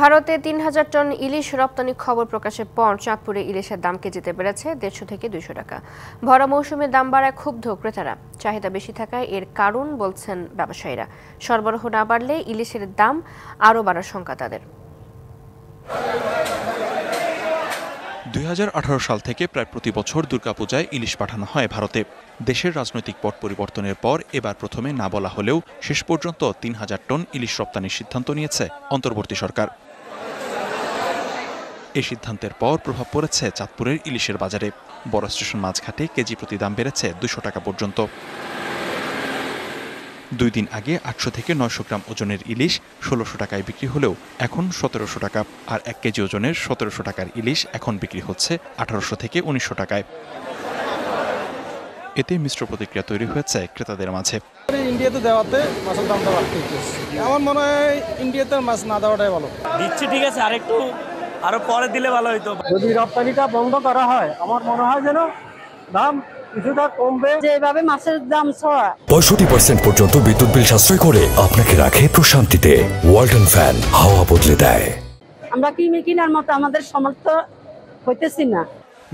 ভারতে ৩,০০০ টন ইলিশ রপ্তানি খবর প্রকাশের পর চাঁদপুরে ইলিশের দাম কেজিতে বেড়েছে ১৫০ থেকে ২০০ টাকা। ভরা মৌসুমে দাম বাড়ায় ক্ষুব্ধ ক্রেতারা। চাহিদা বেশি থাকায় এর কারণ বলছেন ব্যবসায়ীরা। সরবরাহ না বাড়লে ইলিশের দাম আরও বাড়ার শঙ্কা তাদের। ২০১৮ সাল থেকে প্রায় প্রতি বছর দুর্গাপূজায় ইলিশ পাঠানো হয় ভারতে। দেশের রাজনৈতিক পট পরিবর্তনের পর এবার প্রথমে না বলা হলেও শেষ পর্যন্ত ৩,০০০ টন ইলিশ রপ্তানির সিদ্ধান্ত নিয়েছে অন্তর্বর্তী সরকার। এই সিদ্ধান্তের পর প্রভাব পড়েছে চাঁদপুরের ইলিশের বাজারে। বড় স্টেশন মাছঘাটে কেজি প্রতি দাম বেড়েছে ২০০ টাকা পর্যন্ত। ২ দিন আগে ৮০০ থেকে ৯০০ গ্রাম ওজনের ইলিশ ১৬০০ টাকায় বিক্রি হলেও এখন ১৭০০ টাকা, আর ১ কেজি ওজনের ১৭০০ টাকার ইলিশ এখন বিক্রি হচ্ছে ১৮০০ থেকে ১৯০০ টাকায়। এতে মিশ্র প্রতিক্রিয়া তৈরি হয়েছে ক্রেতাদের মাঝে। ইন্ডিয়াতে দেওয়াতে মাছের দামটা বাড়তে হচ্ছে। আমার মনে হয় ইন্ডিয়াতে মাছ না দেওয়াটাই ভালো। দিচ্ছি ঠিক আছে, আরো পরে দিলে ভালো হইতো। যদি রপ্তানিটা বন্ধ করা হয় আমার মনে হয় যেন দাম কিছুটা কমবে। যেভাবে মাছের দাম ৬৫% পর্যন্ত বিদ্যুৎ বিল সাশ্রয় করে আপনাকে রাখে প্রশান্তিতে। ওয়ালটন ফ্যান হাওয়া বদলে দেয়। আমরা কিনার মতো আমাদের সমর্থ হইতেছি না।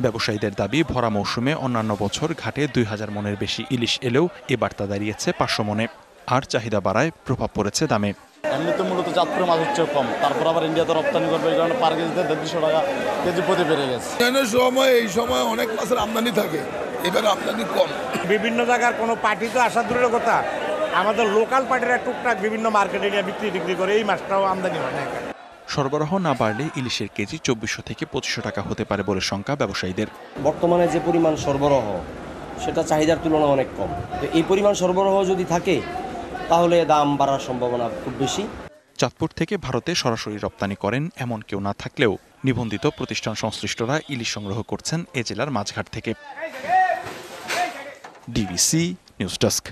ব্যবসায়ীদের দাবি, ভরা মৌসুমে অন্যান্য বছর ঘাটে ২,০০০ মনের বেশি ইলিশ এলেও এবার তা দাঁড়িয়েছে ৫০০ মনে। আর চাহিদা বাড়ায় প্রভাব পড়েছে দামে। এমনিতে মূলত চাঁদপুরের মাছ হচ্ছে কম, তারপর আবার ইন্ডিয়াতে রপ্তানি করবে, এই কারণে পার কেজিতে ১৫০ টাকা কেজি প্রতি বেড়ে গেছে। এই সময় অনেক মাছের আমদানি থাকে, এবার আমদানি কম। বিভিন্ন জায়গার কোনো পার্টি তো আসা দূরের কথা, আমাদের লোকাল পার্টিরা টুকটাক বিভিন্ন মার্কেটে নিয়ে বিক্রি করে এই মাছটাও আমদানি হয় না। সরবরাহ না বাড়লে ইলিশের কেজি ২৪০০ থেকে ২৫০০ টাকা হতে পারে বলে শঙ্কা ব্যবসায়ীদের। বর্তমানে যে পরিমাণ সরবরাহ সেটা চাহিদার তুলনায় অনেক কম। এই পরিমাণ সরবরাহ যদি থাকে তাহলে দাম বাড়ার সম্ভাবনা খুব বেশি। চাঁদপুর থেকে ভারতে সরাসরি রপ্তানি করেন এমন কেউ না থাকলেও নিবন্ধিত প্রতিষ্ঠান সংশ্লিষ্টরা ইলিশ সংগ্রহ করছেন এ জেলার মাছঘাট থেকে। DBC news desk.